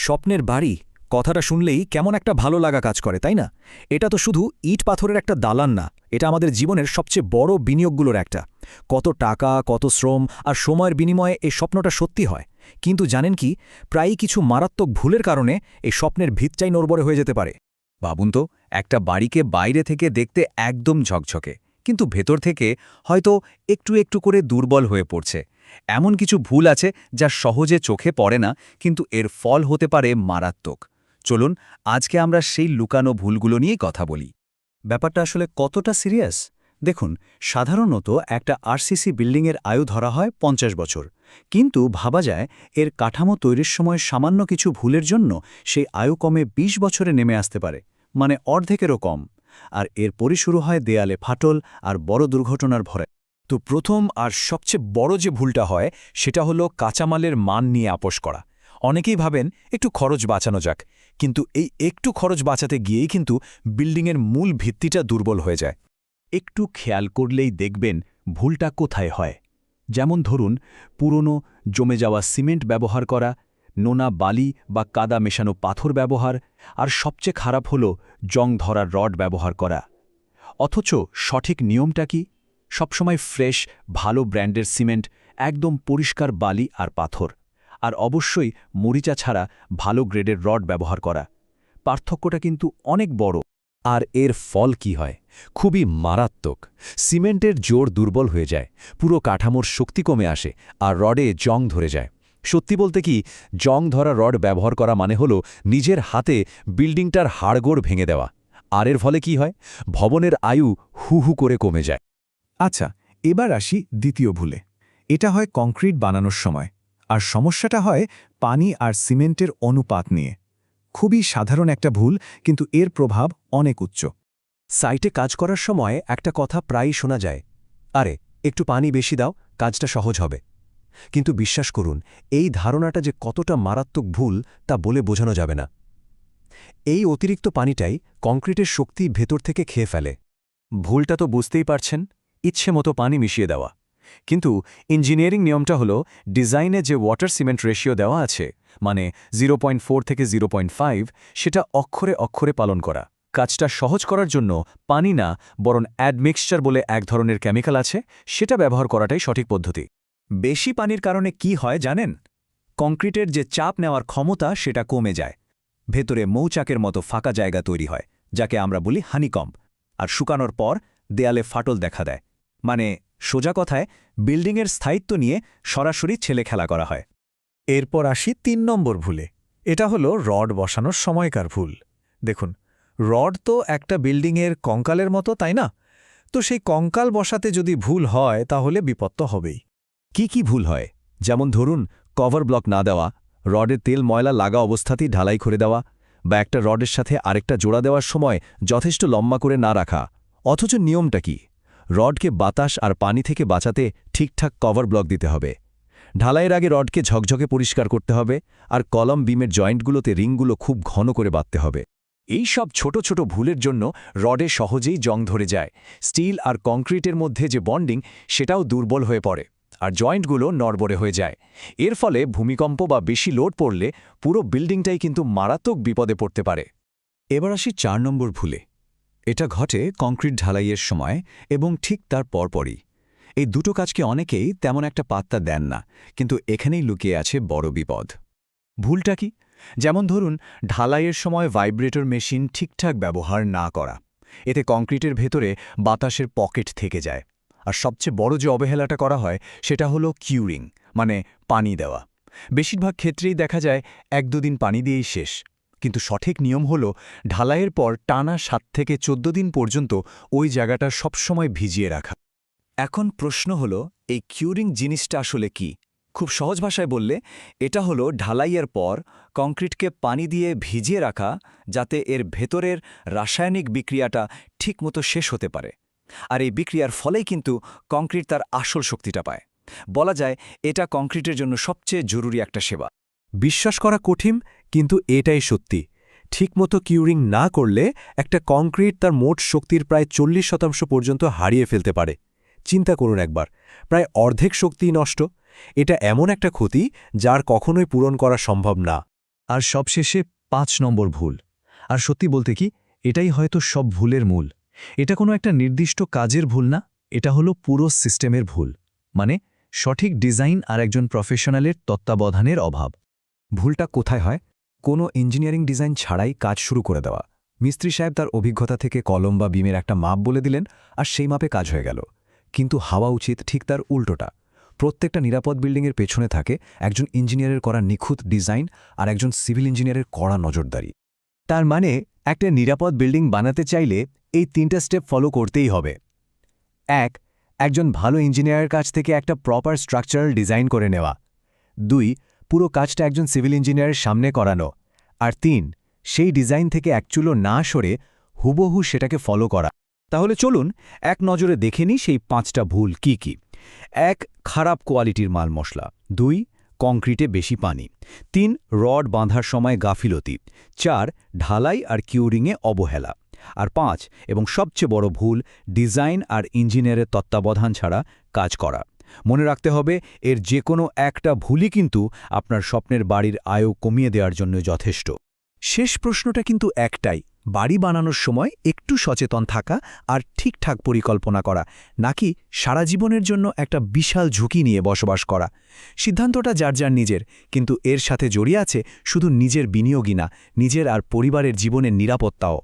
স্বপ্নের বাড়ি কথাটা শুনলেই কেমন একটা ভালো লাগা কাজ করে, তাই না? এটা তো শুধু ইট পাথরের একটা দালান না, এটা আমাদের জীবনের সবচেয়ে বড় বিনিয়োগগুলোর একটা। কত টাকা, কত শ্রম আর সময়ের বিনিময়ে এই স্বপ্নটা সত্যি হয়। কিন্তু জানেন কি, প্রায়ই কিছু মারাত্মক ভুলের কারণে এই স্বপ্নের ভিতটাই নড়বড়ে হয়ে যেতে পারে। ভাবুন তো, একটা বাড়িকে বাইরে থেকে দেখতে একদম ঝকঝকে, কিন্তু ভেতর থেকে হয়তো একটু একটু করে দুর্বল হয়ে পড়ছে। এমন কিছু ভুল আছে যা সহজে চোখে পড়ে না, কিন্তু এর ফল হতে পারে মারাত্মক। চলুন আজকে আমরা সেই লুকানো ভুলগুলো নিয়ে কথা বলি। ব্যাপারটা আসলে কতটা সিরিয়াস দেখুন। সাধারণত একটা আরসিসি বিল্ডিংয়ের আয়ু ধরা হয় 50 বছর, কিন্তু ভাবা যায় এর কাঠামো তৈরির সময় সামান্য কিছু ভুলের জন্য সেই আয়ু কমে 20 বছরে নেমে আসতে পারে, মানে অর্ধেকেরও কম। আর এরপরই শুরু হয় দেয়ালে ফাটল আর বড় দুর্ঘটনার ভরে। তো প্রথম আর সবচেয়ে বড় যে ভুলটা হয় সেটা হলো কাঁচামালের মান নিয়ে আপোস করা। অনেকেই ভাবেন একটু খরচ বাঁচানো যাক, কিন্তু এই একটু খরচ বাঁচাতে গিয়েই কিন্তু বিল্ডিংয়ের মূল ভিত্তিটা দুর্বল হয়ে যায়। একটু খেয়াল করলেই দেখবেন ভুলটা কোথায় হয়। যেমন ধরুন, পুরনো জমে যাওয়া সিমেন্ট ব্যবহার করা, নোনা বালি বা কাদা মেশানো পাথর ব্যবহার, আর সবচেয়ে খারাপ হল জং ধরার রড ব্যবহার করা। অথচ সঠিক নিয়মটা কি? সবসময় ফ্রেশ, ভালো ব্র্যান্ডের সিমেন্ট, একদম পরিষ্কার বালি আর পাথর, আর অবশ্যই মরিচা ছাড়া ভালো গ্রেডের রড ব্যবহার করা। পার্থক্যটা কিন্তু অনেক বড়। আর এর ফল কি হয়? খুবই মারাত্মক। সিমেন্টের জোর দুর্বল হয়ে যায়, পুরো কাঠামোর শক্তি কমে আসে, আর রডে জং ধরে যায়। সত্যি বলতে কি, জং ধরা রড ব্যবহার করা মানে হলো নিজের হাতে বিল্ডিংটার হাড়গোড় ভেঙে দেওয়া। আর এর ফলে কি হয়? ভবনের আয়ু হু হু করে কমে যায়। আচ্ছা, এবার আসি দ্বিতীয় ভুলে। এটা হয় কংক্রিট বানানোর সময়, আর সমস্যাটা হয় পানি আর সিমেন্টের অনুপাত নিয়ে। খুবই সাধারণ একটা ভুল, কিন্তু এর প্রভাব অনেক উচ্চ। সাইটে কাজ করার সময় একটা কথা প্রায়ই শোনা যায়, আরে একটু পানি বেশি দাও, কাজটা সহজ হবে। কিন্তু বিশ্বাস করুন, এই ধারণাটা যে কতটা মারাত্মক ভুল তা বলে বোঝানো যাবে না। এই অতিরিক্ত পানিটাই কংক্রিটের শক্তি ভেতর থেকে খেয়ে ফেলে। ভুলটা তো বুঝতেই পারছেন, ইচ্ছে মতো পানি মিশিয়ে দেওয়া। কিন্তু ইঞ্জিনিয়ারিং নিয়মটা হলো ডিজাইনে যে ওয়াটার সিমেন্ট রেশিও দেওয়া আছে, মানে 0.4 থেকে 0.5, সেটা অক্ষরে অক্ষরে পালন করা। কাজটা সহজ করার জন্য পানি না, বরং অ্যাডমিক্সচার বলে এক ধরনের কেমিক্যাল আছে, সেটা ব্যবহার করাটাই সঠিক পদ্ধতি। বেশি পানির কারণে কি হয় জানেন? কংক্রিটের যে চাপ নেওয়ার ক্ষমতা সেটা কমে যায়। ভেতরে মৌচাকের মতো ফাঁকা জায়গা তৈরি হয়, যাকে আমরা বলি হানিকম্ব। আর শুকানোর পর দেয়ালে ফাটল দেখা দেয়। মানে সোজা কথায় বিল্ডিংয়ের স্থায়িত্ব নিয়ে সরাসরি ছেলে খেলা করা হয়। এরপর আসি 3 নম্বর ভুলে। এটা হলো রড বসানোর সময়কার ভুল। দেখুন, রড তো একটা বিল্ডিংয়ের কঙ্কালের মতো, তাই না? তো সেই কঙ্কাল বসাতে যদি ভুল হয় তাহলে বিপদ তো হবেই। কি ভুল হয়? যেমন ধরুন, কভার ব্লক না দেওয়া, রডের তেল ময়লা লাগা অবস্থাতেই ঢালাই করে দেওয়া, বা একটা রডের সাথে আরেকটা জোড়া দেওয়ার সময় যথেষ্ট লম্বা করে না রাখা। অথচ নিয়মটা কি? রডকে বাতাস আর পানি থেকে বাঁচাতে ঠিকঠাক কভার ব্লক দিতে হবে। ঢালাইয়ের আগে রডকে ঝকঝকে পরিষ্কার করতে হবে, আর কলাম বিমের জয়েন্টগুলোতে রিংগুলো খুব ঘন করে বাঁধতে হবে। এই সব ছোট ছোট ভুলের জন্য রডে সহজেই জং ধরে যায়। স্টিল আর কংক্রিটের মধ্যে যে বন্ডিং, সেটাও দুর্বল হয়ে পড়ে, আর জয়েন্টগুলো নড়বড়ে হয়ে যায়। এর ফলে ভূমিকম্প বা বেশি লোড পড়লে পুরো বিল্ডিংটাই কিন্তু মারাত্মক বিপদে পড়তে পারে। এবার আসি 4 নম্বর ভুলে। এটা ঘটে কংক্রিট ঢালাইয়ের সময় এবং ঠিক তার পরপরই। এই দুটো কাজকে অনেকেই তেমন একটা পাত্তা দেন না, কিন্তু এখানেই লুকিয়ে আছে বড় বিপদ। ভুলটা কি? যেমন ধরুন, ঢালাইয়ের সময় ভাইব্রেটর মেশিন ঠিকঠাক ব্যবহার না করা। এতে কংক্রিটের ভেতরে বাতাসের পকেট থেকে যায়। আর সবচেয়ে বড় যে অবহেলাটা করা হয় সেটা হলো কিউরিং, মানে পানি দেওয়া। বেশিরভাগ ক্ষেত্রেই দেখা যায় 1-2 দিন পানি দিয়েই শেষ। কিন্তু সঠিক নিয়ম হলো ঢালাইয়ের পর টানা 7 থেকে 14 দিন পর্যন্ত ওই জায়গাটা সবসময় ভিজিয়ে রাখা। এখন প্রশ্ন হলো, এই কিউরিং জিনিসটা আসলে কি? খুব সহজ ভাষায় বললে, এটা হলো ঢালাইয়ের পর কংক্রিটকে পানি দিয়ে ভিজিয়ে রাখা, যাতে এর ভেতরের রাসায়নিক বিক্রিয়াটা ঠিকমতো শেষ হতে পারে। আর এই বিক্রিয়ার ফলেই কিন্তু কংক্রিট তার আসল শক্তিটা পায়। বলা যায় এটা কংক্রিটের জন্য সবচেয়ে জরুরি একটা সেবা। বিশ্বাস করা কঠিন, কিন্তু এটাই সত্যি। ঠিকমতো কিউরিং না করলে একটা কংক্রিট তার মোট শক্তির প্রায় 40% পর্যন্ত হারিয়ে ফেলতে পারে। চিন্তা করুন একবার, প্রায় অর্ধেক শক্তিই নষ্ট। এটা এমন একটা ক্ষতি যার কখনোই পূরণ করা সম্ভব না। আর সবশেষে 5 নম্বর ভুল। আর সত্যি বলতে কি, এটাই হয়তো সব ভুলের মূল। এটা কোনো একটা নির্দিষ্ট কাজের ভুল না, এটা হলো পুরো সিস্টেমের ভুল। মানে সঠিক ডিজাইন আর একজন প্রফেশনালের তত্ত্বাবধানের অভাব। ভুলটা কোথায় হয়? কোনো ইঞ্জিনিয়ারিং ডিজাইন ছাড়াই কাজ শুরু করে দেওয়া। মিস্ত্রি সাহেব তার অভিজ্ঞতা থেকে কলম বা বিমের একটা মাপ বলে দিলেন, আর সেই মাপে কাজ হয়ে গেল। কিন্তু হওয়া উচিত ঠিক তার উল্টোটা। প্রত্যেকটা নিরাপদ বিল্ডিংয়ের পেছনে থাকে একজন ইঞ্জিনিয়ারের করা নিখুঁত ডিজাইন আর একজন সিভিল ইঞ্জিনিয়ারের কড়া নজরদারি। তার মানে একটা নিরাপদ বিল্ডিং বানাতে চাইলে এই 3টা স্টেপ ফলো করতেই হবে। 1. একজন ভালো ইঞ্জিনিয়ারের কাছ থেকে একটা প্রপার স্ট্রাকচারাল ডিজাইন করে নেওয়া। 2. পুরো কাজটা একজন সিভিল ইঞ্জিনিয়ারের সামনে করানো। আর 3. সেই ডিজাইন থেকে এক চুলো না সরে হুবহু সেটাকে ফলো করা। তাহলে চলুন এক নজরে দেখে নিই সেই 5টা ভুল কি কি। 1. খারাপ কোয়ালিটির মাল মশলা। 2. কংক্রিটে বেশি পানি। 3. রড বাঁধার সময় গাফিলতি। 4. ঢালাই আর কিউরিংয়ে অবহেলা। আর 5 এবং সবচেয়ে বড় ভুল, ডিজাইন আর ইঞ্জিনিয়ারের তত্ত্বাবধান ছাড়া কাজ করা। মনে রাখতে হবে, এর যে কোনো একটা ভুলই কিন্তু আপনার স্বপ্নের বাড়ির আয়ও কমিয়ে দেওয়ার জন্য যথেষ্ট। শেষ প্রশ্নটা কিন্তু একটাই, বাড়ি বানানোর সময় একটু সচেতন থাকা আর ঠিকঠাক পরিকল্পনা করা, নাকি সারা জীবনের জন্য একটা বিশাল ঝুঁকি নিয়ে বসবাস করা। সিদ্ধান্তটা যার যার নিজের, কিন্তু এর সাথে জড়িয়ে আছে শুধু নিজের বিনিয়োগই না, নিজের আর পরিবারের জীবনের নিরাপত্তাও।